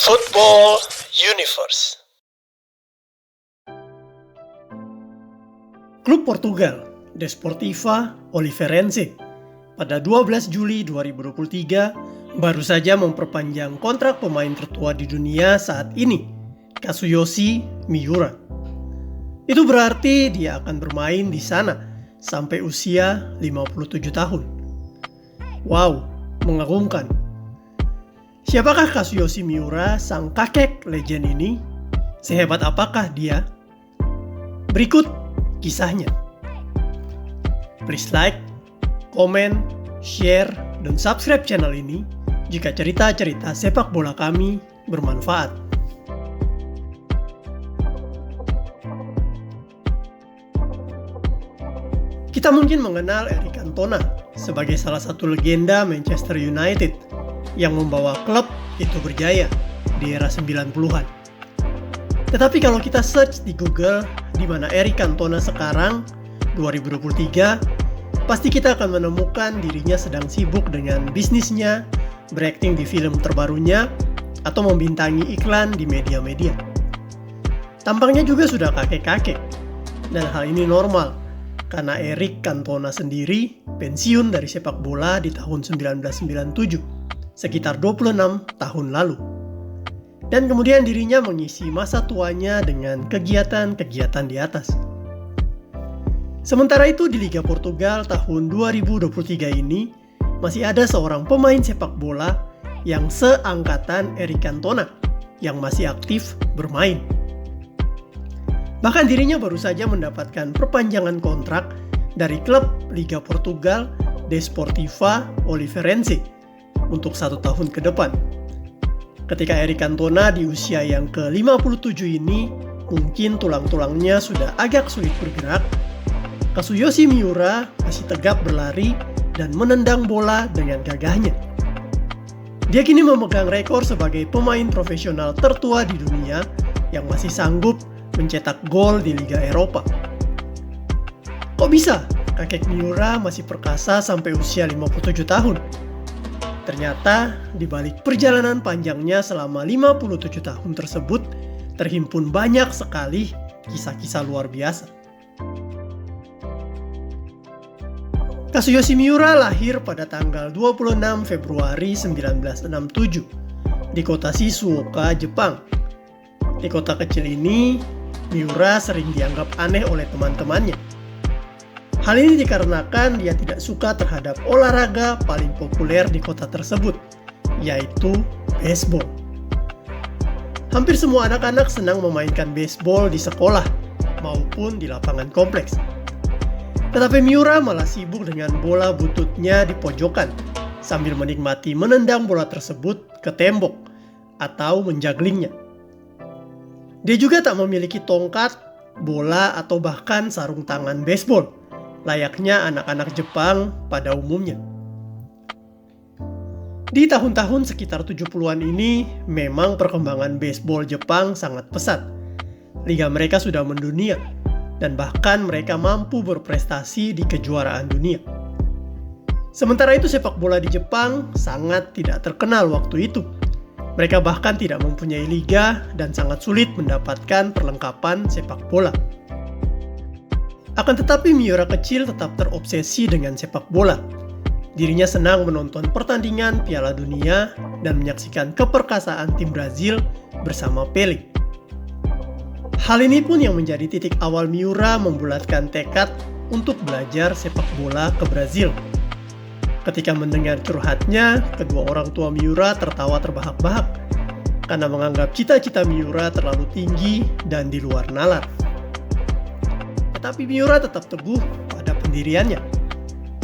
Football Universe. Klub Portugal, Desportiva Oliveirense, pada 12 Juli 2023 baru saja memperpanjang kontrak pemain tertua di dunia saat ini, Kazuyoshi Miura. Itu berarti dia akan bermain di sana sampai usia 57 tahun. Wow, mengagumkan. Siapakah Kazuyoshi Miura, sang kakek legend ini? Sehebat apakah dia? Berikut kisahnya. Please like, komen, share, dan subscribe channel ini jika cerita-cerita sepak bola kami bermanfaat. Kita mungkin mengenal Eric Cantona sebagai salah satu legenda Manchester United yang membawa klub itu berjaya di era 90-an. Tetapi kalau kita search di Google di mana Eric Cantona sekarang, 2023, pasti kita akan menemukan dirinya sedang sibuk dengan bisnisnya, berakting di film terbarunya, atau membintangi iklan di media-media. Tampaknya juga sudah kakek-kakek, dan hal ini normal karena Eric Cantona sendiri pensiun dari sepak bola di tahun 1997, sekitar 26 tahun lalu. Dan kemudian dirinya mengisi masa tuanya dengan kegiatan-kegiatan di atas. Sementara itu di Liga Portugal tahun 2023 ini masih ada seorang pemain sepak bola yang seangkatan Eric Cantona yang masih aktif bermain. Bahkan dirinya baru saja mendapatkan perpanjangan kontrak dari klub Liga Portugal Desportiva Oliveirense untuk 1 tahun ke depan. Ketika Eric Cantona di usia yang ke-57 ini mungkin tulang-tulangnya sudah agak sulit bergerak, Kazuyoshi Miura masih tegap berlari dan menendang bola dengan gagahnya. Dia kini memegang rekor sebagai pemain profesional tertua di dunia yang masih sanggup mencetak gol di Liga Eropa. Kok bisa kakek Miura masih perkasa sampai usia 57 tahun? Ternyata di balik perjalanan panjangnya selama 57 tahun tersebut terhimpun banyak sekali kisah-kisah luar biasa. Kazuyoshi Miura lahir pada tanggal 26 Februari 1967 di kota Shizuoka, Jepang. Di kota kecil ini, Miura sering dianggap aneh oleh teman-temannya. Hal ini dikarenakan dia tidak suka terhadap olahraga paling populer di kota tersebut, yaitu baseball. Hampir semua anak-anak senang memainkan baseball di sekolah maupun di lapangan kompleks. Tetapi Miura malah sibuk dengan bola bututnya di pojokan sambil menikmati menendang bola tersebut ke tembok atau menjaglingnya. Dia juga tak memiliki tongkat, bola, atau bahkan sarung tangan baseball, layaknya anak-anak Jepang pada umumnya. Di tahun-tahun sekitar 70-an ini, memang perkembangan baseball Jepang sangat pesat. Liga mereka sudah mendunia, dan bahkan mereka mampu berprestasi di kejuaraan dunia. Sementara itu sepak bola di Jepang sangat tidak terkenal waktu itu. Mereka bahkan tidak mempunyai liga dan sangat sulit mendapatkan perlengkapan sepak bola. Akan tetapi Miura kecil tetap terobsesi dengan sepak bola. Dirinya senang menonton pertandingan Piala Dunia dan menyaksikan keperkasaan tim Brazil bersama Pelé. Hal ini pun yang menjadi titik awal Miura membulatkan tekad untuk belajar sepak bola ke Brazil. Ketika mendengar curhatnya, kedua orang tua Miura tertawa terbahak-bahak karena menganggap cita-cita Miura terlalu tinggi dan di luar nalar. Tetapi Miura tetap teguh pada pendiriannya.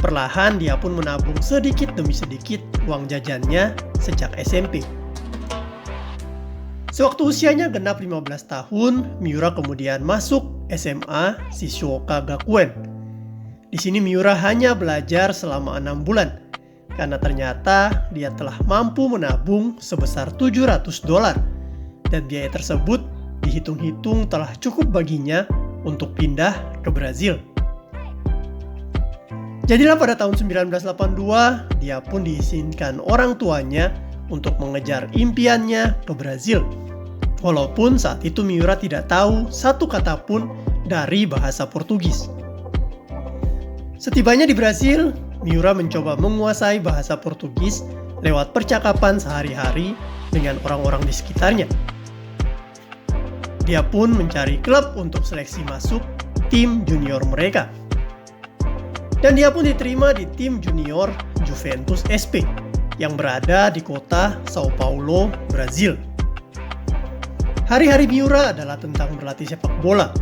Perlahan dia pun menabung sedikit demi sedikit uang jajannya sejak SMP. Sewaktu usianya genap 15 tahun, Miura kemudian masuk SMA Shizuoka Gakuen. Di sini Miura hanya belajar selama 6 bulan, karena ternyata dia telah mampu menabung sebesar $700, dan biaya tersebut dihitung-hitung telah cukup baginya untuk pindah ke Brazil. Jadilah pada tahun 1982, dia pun diizinkan orang tuanya untuk mengejar impiannya ke Brazil. Walaupun saat itu Miura tidak tahu satu kata pun dari bahasa Portugis. Setibanya di Brazil, Miura mencoba menguasai bahasa Portugis lewat percakapan sehari-hari dengan orang-orang di sekitarnya. Dia pun mencari klub untuk seleksi masuk tim junior mereka. Dan dia pun diterima di tim junior Juventus SP yang berada di kota Sao Paulo, Brazil. Hari-hari Miura adalah tentang berlatih sepak bola.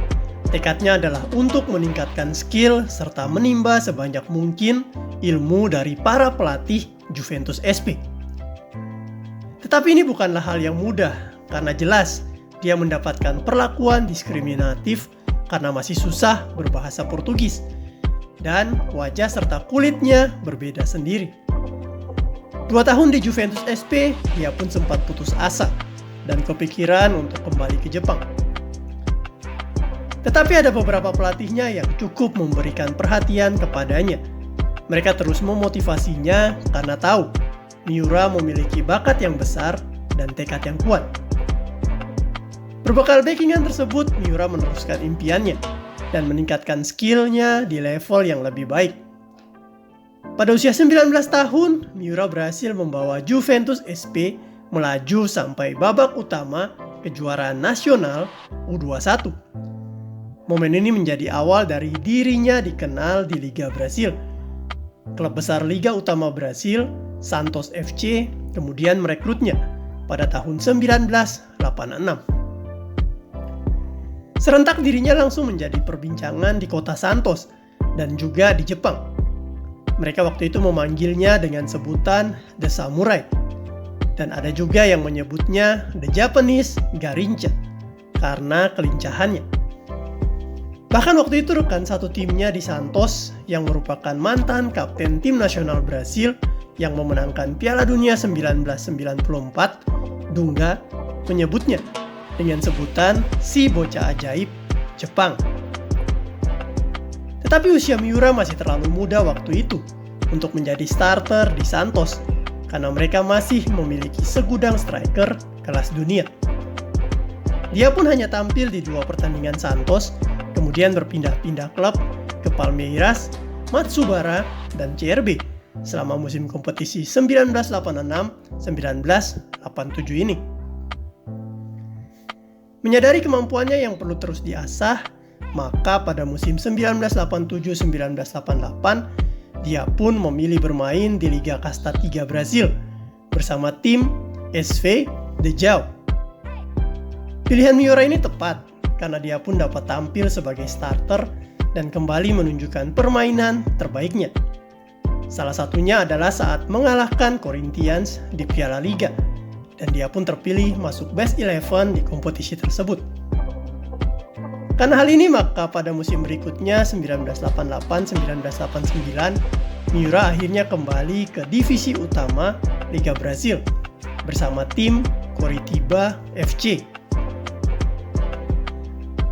Tekadnya adalah untuk meningkatkan skill serta menimba sebanyak mungkin ilmu dari para pelatih Juventus SP. Tetapi ini bukanlah hal yang mudah, karena jelas dia mendapatkan perlakuan diskriminatif karena masih susah berbahasa Portugis, dan wajah serta kulitnya berbeda sendiri. 2 tahun di Juventus SP, dia pun sempat putus asa dan kepikiran untuk kembali ke Jepang. Tetapi ada beberapa pelatihnya yang cukup memberikan perhatian kepadanya. Mereka terus memotivasinya karena tahu Miura memiliki bakat yang besar dan tekad yang kuat. Berbekal backingan tersebut, Miura meneruskan impiannya dan meningkatkan skillnya di level yang lebih baik. Pada usia 19 tahun, Miura berhasil membawa Juventus SP melaju sampai babak utama kejuaraan nasional U21. Momen ini menjadi awal dari dirinya dikenal di Liga Brasil. Klub besar Liga Utama Brasil, Santos FC, kemudian merekrutnya pada tahun 1986. Serentak dirinya langsung menjadi perbincangan di kota Santos dan juga di Jepang. Mereka waktu itu memanggilnya dengan sebutan The Samurai. Dan ada juga yang menyebutnya The Japanese Garincha karena kelincahannya. Bahkan waktu itu rekan satu timnya di Santos yang merupakan mantan kapten tim nasional Brasil yang memenangkan Piala Dunia 1994, Dunga, menyebutnya dengan sebutan si bocah ajaib Jepang. Tetapi usia Miura masih terlalu muda waktu itu untuk menjadi starter di Santos, karena mereka masih memiliki segudang striker kelas dunia. Dia pun hanya tampil di 2 pertandingan Santos, kemudian berpindah-pindah klub ke Palmeiras, Matsubara, dan CRB selama musim kompetisi 1986-1987 ini. Menyadari kemampuannya yang perlu terus diasah, maka pada musim 1987-1988, dia pun memilih bermain di Liga Kasta 3 Brazil bersama tim SV de Jau. Pilihan Miura ini tepat karena dia pun dapat tampil sebagai starter dan kembali menunjukkan permainan terbaiknya. Salah satunya adalah saat mengalahkan Corinthians di Piala Liga, dan dia pun terpilih masuk Best 11 di kompetisi tersebut. Karena hal ini, maka pada musim berikutnya 1988-1989, Miura akhirnya kembali ke divisi utama Liga Brazil bersama tim Coritiba FC.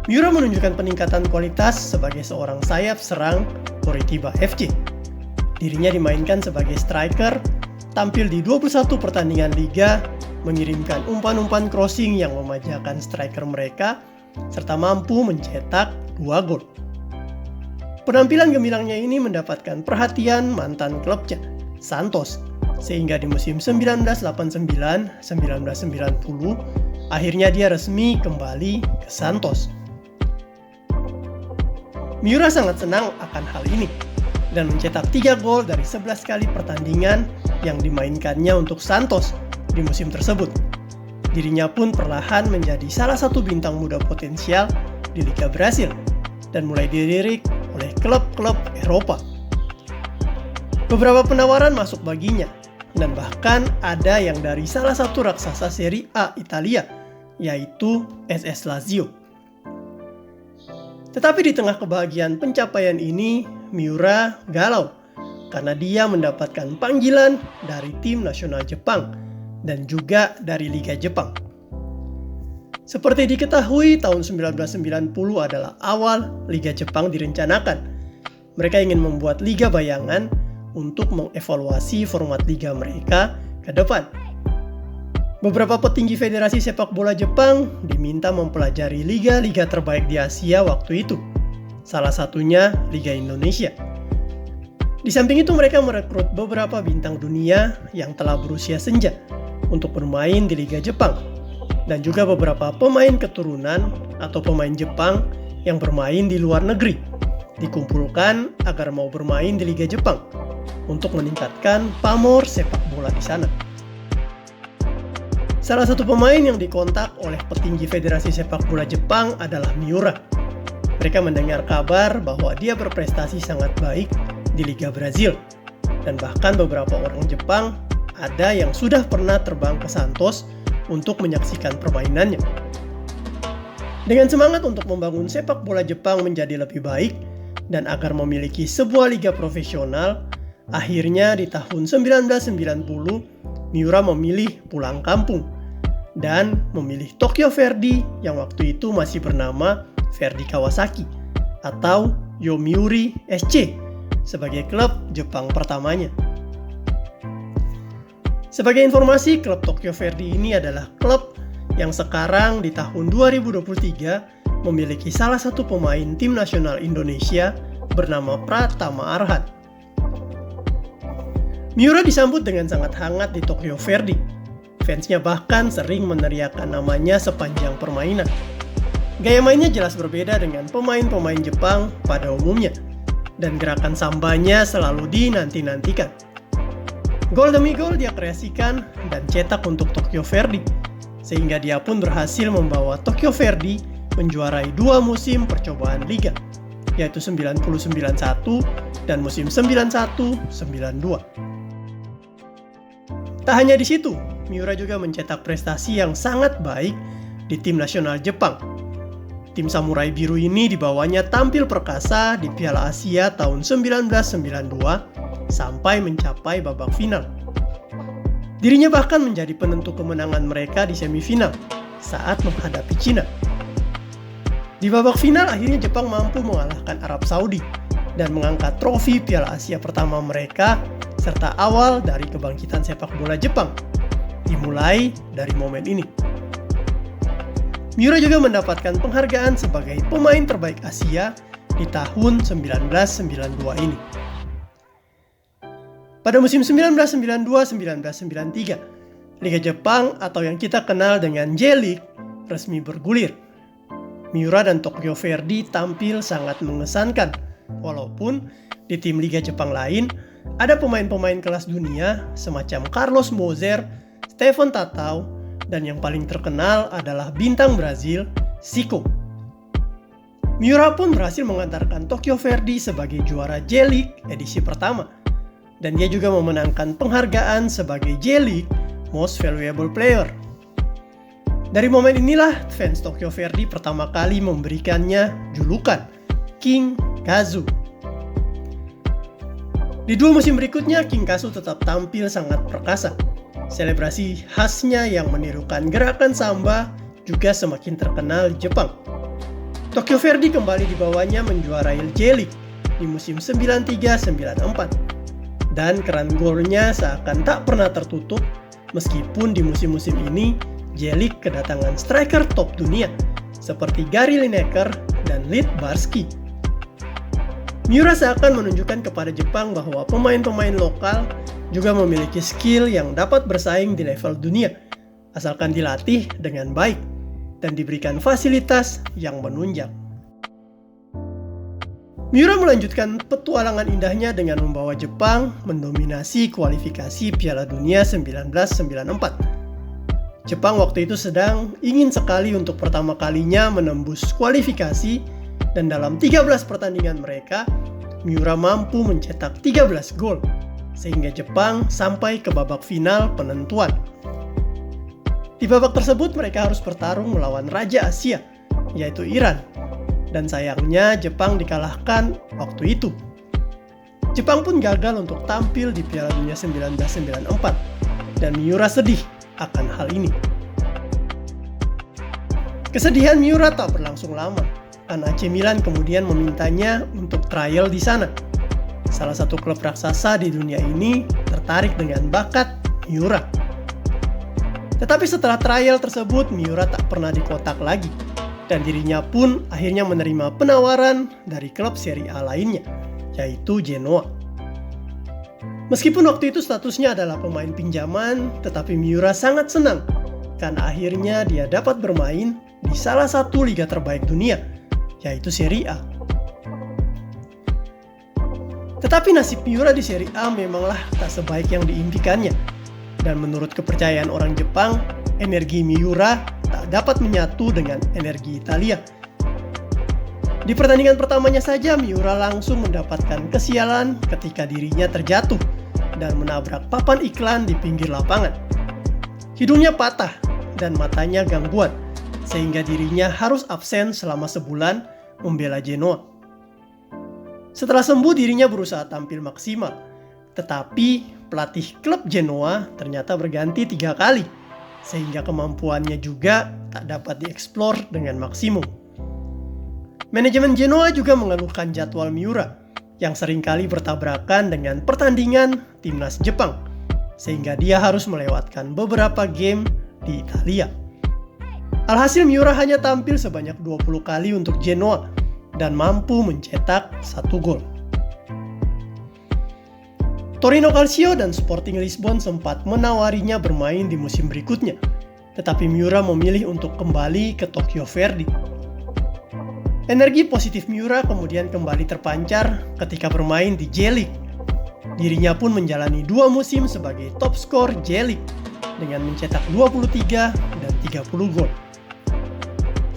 Miura menunjukkan peningkatan kualitas sebagai seorang sayap serang Coritiba FC. Dirinya dimainkan sebagai striker, tampil di 21 pertandingan liga, mengirimkan umpan-umpan crossing yang memanjakan striker mereka, serta mampu mencetak 2 gol. Penampilan gemilangnya ini mendapatkan perhatian mantan klubnya, Santos, sehingga di musim 1989-1990, akhirnya dia resmi kembali ke Santos. Miura sangat senang akan hal ini, dan mencetak 3 gol dari 11 kali pertandingan yang dimainkannya untuk Santos di musim tersebut. Dirinya pun perlahan menjadi salah satu bintang muda potensial di Liga Brasil dan mulai dilirik oleh klub-klub Eropa. Beberapa penawaran masuk baginya, dan bahkan ada yang dari salah satu raksasa Serie A Italia, yaitu SS Lazio. Tetapi di tengah kebahagiaan pencapaian ini, Miura galau karena dia mendapatkan panggilan dari tim nasional Jepang dan juga dari Liga Jepang. Seperti diketahui, tahun 1990 adalah awal Liga Jepang direncanakan. Mereka ingin membuat liga bayangan untuk mengevaluasi format liga mereka ke depan. Beberapa petinggi Federasi Sepak Bola Jepang diminta mempelajari liga-liga terbaik di Asia waktu itu. Salah satunya Liga Indonesia. Di samping itu mereka merekrut beberapa bintang dunia yang telah berusia senja untuk bermain di Liga Jepang. Dan juga beberapa pemain keturunan atau pemain Jepang yang bermain di luar negeri dikumpulkan agar mau bermain di Liga Jepang untuk meningkatkan pamor sepak bola di sana. Salah satu pemain yang dikontak oleh petinggi Federasi Sepak Bola Jepang adalah Miura. Mereka mendengar kabar bahwa dia berprestasi sangat baik di Liga Brazil, dan bahkan beberapa orang Jepang ada yang sudah pernah terbang ke Santos untuk menyaksikan permainannya. Dengan semangat untuk membangun sepak bola Jepang menjadi lebih baik dan agar memiliki sebuah liga profesional, akhirnya di tahun 1990 Miura memilih pulang kampung dan memilih Tokyo Verdy yang waktu itu masih bernama Verdy Kawasaki atau Yomiuri SC sebagai klub Jepang pertamanya. Sebagai informasi, klub Tokyo Verdy ini adalah klub yang sekarang di tahun 2023 memiliki salah satu pemain tim nasional Indonesia bernama Pratama Arhan. Miura disambut dengan sangat hangat di Tokyo Verdy. Fansnya bahkan sering meneriakkan namanya sepanjang permainan. Gaya mainnya jelas berbeda dengan pemain-pemain Jepang pada umumnya, dan gerakan sambanya selalu dinanti-nantikan. Gol demi gol dia kreasikan dan cetak untuk Tokyo Verdy, sehingga dia pun berhasil membawa Tokyo Verdy menjuarai 2 musim percobaan liga, yaitu 99-1 dan musim 91-92. Tak hanya di situ, Miura juga mencetak prestasi yang sangat baik di tim nasional Jepang. Tim Samurai Biru ini dibawanya tampil perkasa di Piala Asia tahun 1992 sampai mencapai babak final. Dirinya bahkan menjadi penentu kemenangan mereka di semifinal saat menghadapi Cina. Di babak final akhirnya Jepang mampu mengalahkan Arab Saudi dan mengangkat trofi Piala Asia pertama mereka serta awal dari kebangkitan sepak bola Jepang dimulai dari momen ini. Miura juga mendapatkan penghargaan sebagai pemain terbaik Asia di tahun 1992 ini. Pada musim 1992-1993, Liga Jepang atau yang kita kenal dengan J-League resmi bergulir. Miura dan Tokyo Verdy tampil sangat mengesankan, walaupun di tim Liga Jepang lain ada pemain-pemain kelas dunia semacam Carlos Moser, Stephen Tatao, dan yang paling terkenal adalah bintang Brazil, Zico. Miura pun berhasil mengantarkan Tokyo Verdy sebagai juara J-League edisi pertama. Dan dia juga memenangkan penghargaan sebagai J-League Most Valuable Player. Dari momen inilah fans Tokyo Verdy pertama kali memberikannya julukan King Kazu. Di 2 musim berikutnya, King Kazu tetap tampil sangat perkasa. Selebrasi khasnya yang menirukan gerakan samba juga semakin terkenal di Jepang. Tokyo Verdy kembali dibawanya menjuarai J-League di musim 93-94. Dan keran golnya seakan tak pernah tertutup meskipun di musim-musim ini J-League kedatangan striker top dunia seperti Gary Lineker dan Leigh Barsky. Miura seakan menunjukkan kepada Jepang bahwa pemain-pemain lokal juga memiliki skill yang dapat bersaing di level dunia asalkan dilatih dengan baik dan diberikan fasilitas yang menunjang. Miura melanjutkan petualangan indahnya dengan membawa Jepang mendominasi kualifikasi Piala Dunia 1994. Jepang waktu itu sedang ingin sekali untuk pertama kalinya menembus kualifikasi, dan dalam 13 pertandingan mereka, Miura mampu mencetak 13 gol, sehingga Jepang sampai ke babak final penentuan. Di babak tersebut mereka harus bertarung melawan Raja Asia, yaitu Iran. Dan sayangnya Jepang dikalahkan waktu itu. Jepang pun gagal untuk tampil di Piala Dunia 1994 dan Miura sedih akan hal ini. Kesedihan Miura tak berlangsung lama, karena AC Milan kemudian memintanya untuk trial di sana. Salah satu klub raksasa di dunia ini tertarik dengan bakat Miura. Tetapi setelah trial tersebut, Miura tak pernah dikontrak lagi, dan dirinya pun akhirnya menerima penawaran dari klub Serie A lainnya, yaitu Genoa. Meskipun waktu itu statusnya adalah pemain pinjaman, tetapi Miura sangat senang karena akhirnya dia dapat bermain di salah satu liga terbaik dunia, yaitu Serie A. Tetapi nasib Miura di Serie A memanglah tak sebaik yang diimpikannya, dan menurut kepercayaan orang Jepang, energi Miura tak dapat menyatu dengan energi Italia. Di pertandingan pertamanya saja, Miura langsung mendapatkan kesialan ketika dirinya terjatuh dan menabrak papan iklan di pinggir lapangan. Hidungnya patah dan matanya gangguan, sehingga dirinya harus absen selama sebulan membela Genoa. Setelah sembuh, dirinya berusaha tampil maksimal, tetapi pelatih klub Genoa ternyata berganti 3 kali, sehingga kemampuannya juga tak dapat dieksplor dengan maksimum. Manajemen Genoa juga mengeluhkan jadwal Miura yang seringkali bertabrakan dengan pertandingan timnas Jepang, sehingga dia harus melewatkan beberapa game di Italia. Alhasil Miura hanya tampil sebanyak 20 kali untuk Genoa dan mampu mencetak 1 gol. Torino Calcio dan Sporting Lisbon sempat menawarinya bermain di musim berikutnya, tetapi Miura memilih untuk kembali ke Tokyo Verdy. Energi positif Miura kemudian kembali terpancar ketika bermain di J-League. Dirinya pun menjalani 2 musim sebagai top skor J-League dengan mencetak 23 dan 30 gol.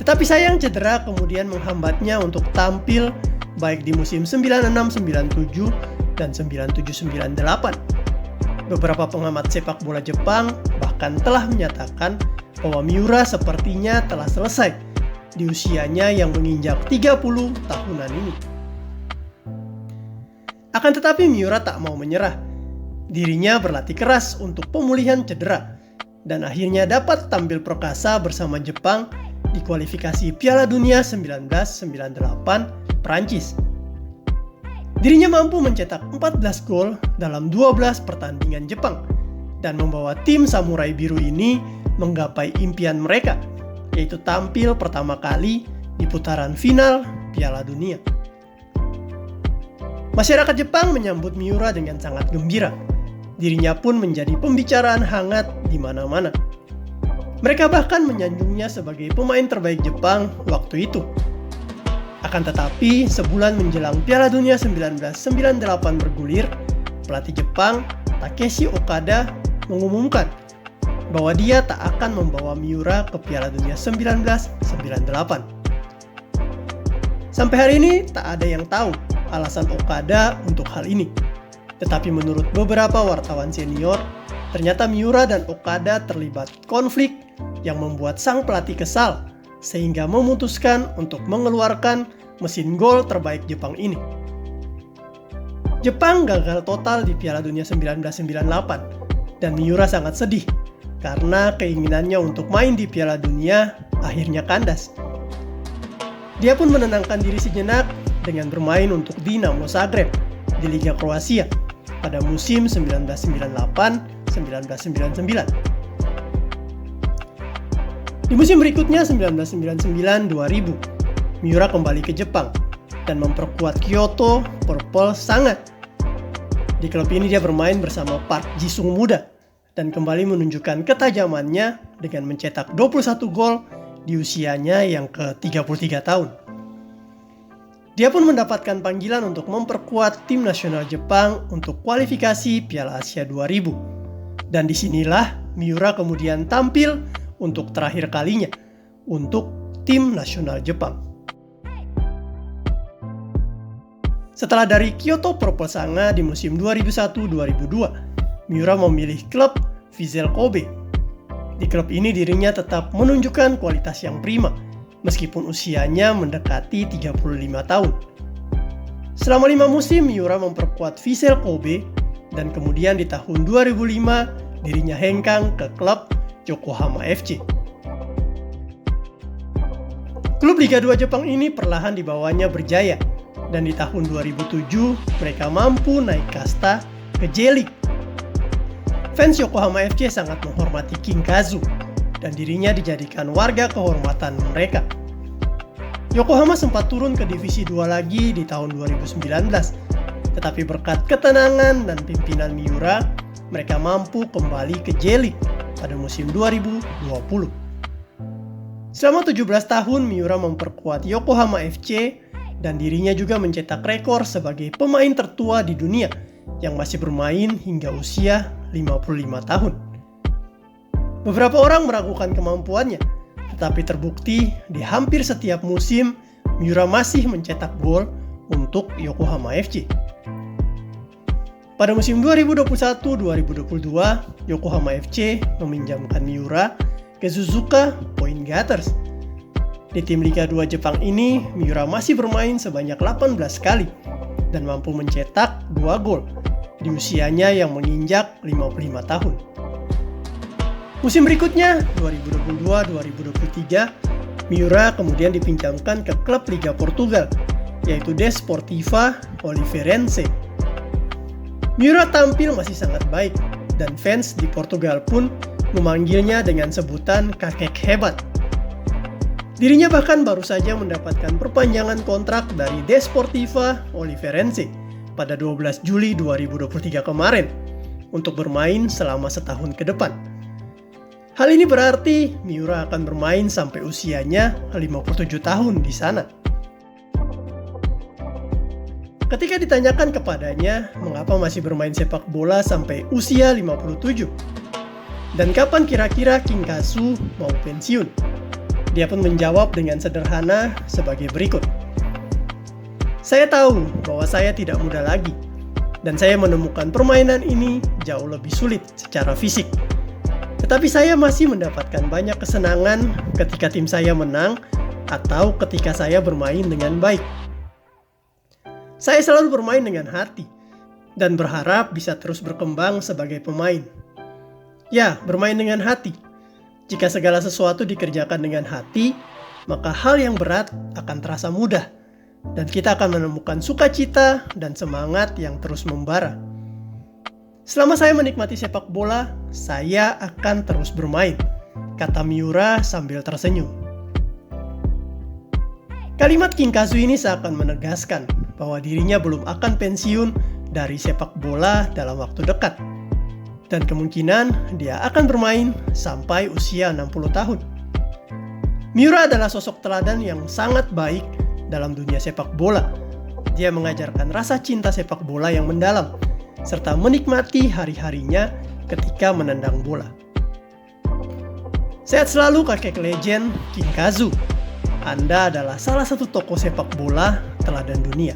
Tetapi sayang, cedera kemudian menghambatnya untuk tampil baik di musim 96-97 dan 97-98. Beberapa pengamat sepak bola Jepang bahkan telah menyatakan bahwa Miura sepertinya telah selesai di usianya yang menginjak 30 tahunan ini. Akan tetapi Miura tak mau menyerah. Dirinya berlatih keras untuk pemulihan cedera dan akhirnya dapat tampil perkasa bersama Jepang di kualifikasi Piala Dunia 1998 Prancis. Dirinya mampu mencetak 14 gol dalam 12 pertandingan Jepang dan membawa tim Samurai Biru ini menggapai impian mereka, yaitu tampil pertama kali di putaran final Piala Dunia. Masyarakat Jepang menyambut Miura dengan sangat gembira. Dirinya pun menjadi pembicaraan hangat di mana-mana. Mereka bahkan menyanjungnya sebagai pemain terbaik Jepang waktu itu. Akan tetapi, sebulan menjelang Piala Dunia 1998 bergulir, pelatih Jepang Takeshi Okada mengumumkan bahwa dia tak akan membawa Miura ke Piala Dunia 1998. Sampai hari ini tak ada yang tahu alasan Okada untuk hal ini. Tetapi menurut beberapa wartawan senior, ternyata Miura dan Okada terlibat konflik yang membuat sang pelatih kesal, sehingga memutuskan untuk mengeluarkan mesin gol terbaik Jepang ini. Jepang gagal total di Piala Dunia 1998, dan Miura sangat sedih karena keinginannya untuk main di Piala Dunia akhirnya kandas. Dia pun menenangkan diri sejenak dengan bermain untuk Dinamo Zagreb di Liga Kroasia pada musim 1998-1999. Di musim berikutnya 1999-2000, Miura kembali ke Jepang dan memperkuat Kyoto Purple Sanga. Di klub ini dia bermain bersama Park Ji-sung muda dan kembali menunjukkan ketajamannya dengan mencetak 21 gol di usianya yang ke-33 tahun. Dia pun mendapatkan panggilan untuk memperkuat tim nasional Jepang untuk kualifikasi Piala Asia 2000. Dan disinilah Miura kemudian tampil untuk terakhir kalinya untuk tim nasional Jepang. Setelah dari Kyoto Purple Sanga di musim 2001-2002, Miura memilih klub Vissel Kobe. Di klub ini dirinya tetap menunjukkan kualitas yang prima, meskipun usianya mendekati 35 tahun. Selama 5 musim, Miura memperkuat Vissel Kobe, dan kemudian di tahun 2005, dirinya hengkang ke klub Yokohama FC. Klub Liga 2 Jepang ini perlahan dibawanya berjaya, dan di tahun 2007 mereka mampu naik kasta ke J-League. Fans Yokohama FC sangat menghormati King Kazu dan dirinya dijadikan warga kehormatan mereka. Yokohama sempat turun ke divisi 2 lagi di tahun 2019, tetapi berkat ketenangan dan pimpinan Miura, mereka mampu kembali ke J-League pada musim 2020. Selama 17 tahun Miura memperkuat Yokohama FC dan dirinya juga mencetak rekor sebagai pemain tertua di dunia yang masih bermain hingga usia 55 tahun. Beberapa orang meragukan kemampuannya, tetapi terbukti di hampir setiap musim Miura masih mencetak gol untuk Yokohama FC. Pada musim 2021-2022, Yokohama FC meminjamkan Miura ke Suzuka Point Gators. Di tim Liga 2 Jepang ini, Miura masih bermain sebanyak 18 kali dan mampu mencetak 2 gol di usianya yang menginjak 55 tahun. Musim berikutnya, 2022-2023, Miura kemudian dipinjamkan ke klub Liga Portugal, yaitu Desportiva Oliveirense. Miura tampil masih sangat baik, dan fans di Portugal pun memanggilnya dengan sebutan kakek hebat. Dirinya bahkan baru saja mendapatkan perpanjangan kontrak dari Desportiva Oliveirense pada 12 Juli 2023 kemarin untuk bermain selama setahun ke depan. Hal ini berarti Miura akan bermain sampai usianya 57 tahun di sana. Ketika ditanyakan kepadanya mengapa masih bermain sepak bola sampai usia 57 dan kapan kira-kira King Kazu mau pensiun, dia pun menjawab dengan sederhana sebagai berikut. Saya tahu bahwa saya tidak muda lagi dan saya menemukan permainan ini jauh lebih sulit secara fisik. Tetapi saya masih mendapatkan banyak kesenangan ketika tim saya menang atau ketika saya bermain dengan baik. Saya selalu bermain dengan hati dan berharap bisa terus berkembang sebagai pemain. Ya, bermain dengan hati. Jika segala sesuatu dikerjakan dengan hati, maka hal yang berat akan terasa mudah dan kita akan menemukan sukacita dan semangat yang terus membara. Selama saya menikmati sepak bola, saya akan terus bermain, kata Miura sambil tersenyum. Kalimat King Kazu ini seakan menegaskan bahwa dirinya belum akan pensiun dari sepak bola dalam waktu dekat. Dan kemungkinan dia akan bermain sampai usia 60 tahun. Miura adalah sosok teladan yang sangat baik dalam dunia sepak bola. Dia mengajarkan rasa cinta sepak bola yang mendalam, serta menikmati hari-harinya ketika menendang bola. Sehat selalu kakek legend King Kazu. Anda adalah salah satu tokoh sepak bola teladan dunia.